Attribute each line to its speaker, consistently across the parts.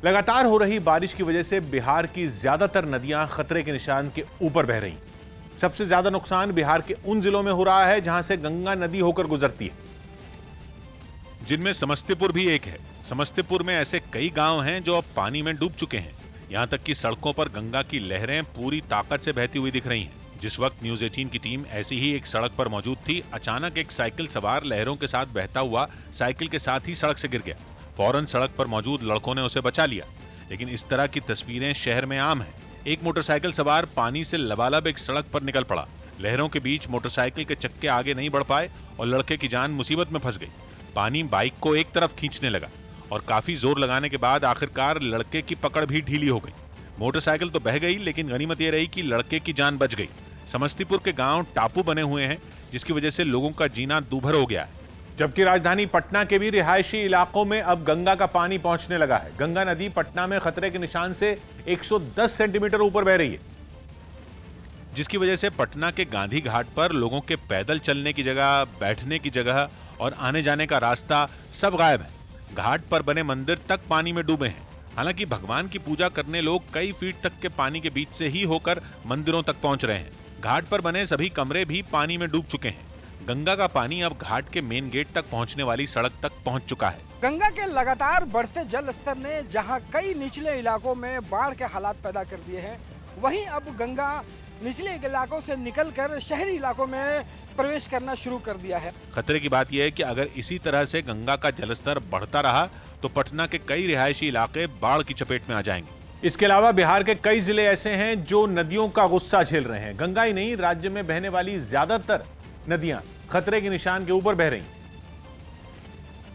Speaker 1: लगातार हो रही बारिश की वजह से बिहार की ज्यादातर नदियां खतरे के निशान के ऊपर बह रही हैं। सबसे ज्यादा नुकसान बिहार के उन जिलों में हो रहा है जहां से गंगा नदी होकर गुजरती है,
Speaker 2: जिनमें समस्तीपुर भी एक है। समस्तीपुर में ऐसे कई गांव हैं जो अब पानी में डूब चुके हैं। यहां तक कि सड़कों पर गंगा की लहरें पूरी ताकत से बहती हुई दिख रही हैं। जिस वक्त न्यूज 18 की टीम ऐसी ही एक सड़क पर मौजूद थी, अचानक एक साइकिल सवार लहरों के साथ बहता हुआ साइकिल के साथ ही सड़क से गिर गया। फौरन सड़क पर मौजूद लड़कों ने उसे बचा लिया, लेकिन इस तरह की तस्वीरें शहर में आम है। एक मोटरसाइकिल सवार पानी से लबालब एक सड़क पर निकल पड़ा। लहरों के बीच मोटरसाइकिल के चक्के आगे नहीं बढ़ पाए और लड़के की जान मुसीबत में फंस गई। पानी बाइक को एक तरफ खींचने लगा और काफी जोर लगाने के बाद आखिरकार लड़के की पकड़ भी ढीली हो गई। मोटरसाइकिल तो बह गई, लेकिन गनीमत यह रही कि लड़के की जान बच गई। समस्तीपुर के गांव टापू बने हुए हैं, जिसकी वजह से लोगों का जीना दूभर हो गया है।
Speaker 1: जबकि राजधानी पटना के भी रिहायशी इलाकों में अब गंगा का पानी पहुंचने लगा है। गंगा नदी पटना में खतरे के निशान से 110 सेंटीमीटर ऊपर बह रही है,
Speaker 2: जिसकी वजह से पटना के गांधी घाट पर लोगों के पैदल चलने की जगह, बैठने की जगह और आने जाने का रास्ता सब गायब है। घाट पर बने मंदिर तक पानी में डूबे हैं। हालांकि भगवान की पूजा करने लोग कई फीट तक के पानी के बीच से ही होकर मंदिरों तक पहुंच रहे हैं। घाट पर बने सभी कमरे भी पानी में डूब चुके हैं। गंगा का पानी अब घाट के मेन गेट तक पहुंचने वाली सड़क तक पहुंच चुका है।
Speaker 3: गंगा के लगातार बढ़ते जल स्तर ने जहां कई निचले इलाकों में बाढ़ के हालात पैदा कर दिए हैं, वहीं अब गंगा निचले इलाकों से निकलकर शहरी इलाकों में प्रवेश करना शुरू कर दिया है।
Speaker 2: खतरे की बात यह है कि अगर इसी तरह से गंगा का जलस्तर बढ़ता रहा तो पटना के कई रिहायशी इलाके बाढ़ की चपेट में आ जाएंगे।
Speaker 1: इसके अलावा बिहार के कई जिले ऐसे हैं जो नदियों का गुस्सा झेल रहे हैं। गंगा ही नहीं, राज्य में बहने वाली ज्यादातर नदियां खतरे के निशान के ऊपर बह रही,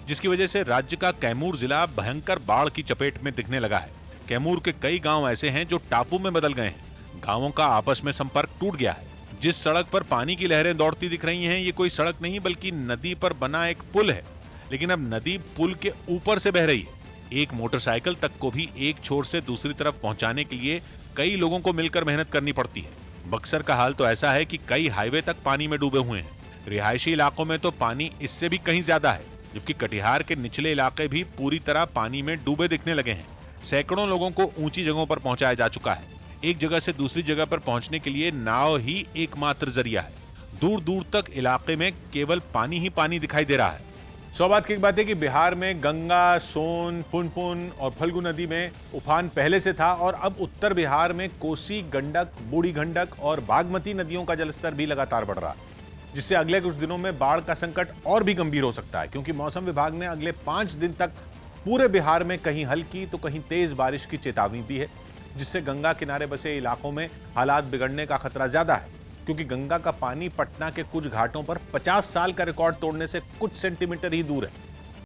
Speaker 2: जिसकी वजह से राज्य का कैमूर जिला भयंकर बाढ़ की चपेट में दिखने लगा है। कैमूर के कई गांव ऐसे हैं जो टापू में बदल गए हैं। गांवों का आपस में संपर्क टूट गया है। जिस सड़क पर पानी की लहरें दौड़ती दिख रही हैं, ये कोई सड़क नहीं बल्कि नदी पर बना एक पुल है। लेकिन अब नदी पुल के ऊपर से बह रही है। एक मोटरसाइकिल तक को भी एक छोर से दूसरी तरफ पहुंचाने के लिए कई लोगों को मिलकर मेहनत करनी पड़ती है। बक्सर का हाल तो ऐसा है कि कई हाईवे तक पानी में डूबे हुए हैं। रिहायशी इलाकों में तो पानी इससे भी कहीं ज्यादा है, जबकि कटिहार के निचले इलाके भी पूरी तरह पानी में डूबे दिखने लगे हैं। सैकड़ों लोगों को ऊंची जगहों पर पहुंचाया जा चुका है। एक जगह से दूसरी जगह पर पहुंचने के लिए नाव ही एकमात्र जरिया है। दूर दूर तक इलाके में केवल पानी ही पानी दिखाई दे रहा है।
Speaker 1: सौभाग्य की बात है कि बिहार में गंगा, सोन, पुनपुन और फल्गु नदी में उफान पहले से था और अब उत्तर बिहार में कोसी, गंडक, बूढ़ी गंडक और बागमती नदियों का जलस्तर भी लगातार बढ़ रहा है, जिससे अगले कुछ दिनों में बाढ़ का संकट और भी गंभीर हो सकता है। क्योंकि मौसम विभाग ने अगले 5 दिन तक पूरे बिहार में कहीं हल्की तो कहीं तेज बारिश की चेतावनी दी है, जिससे गंगा किनारे बसे इलाकों में हालात बिगड़ने का खतरा ज्यादा है। क्योंकि गंगा का पानी पटना के कुछ घाटों पर 50 साल का रिकॉर्ड तोड़ने से कुछ सेंटीमीटर ही दूर है।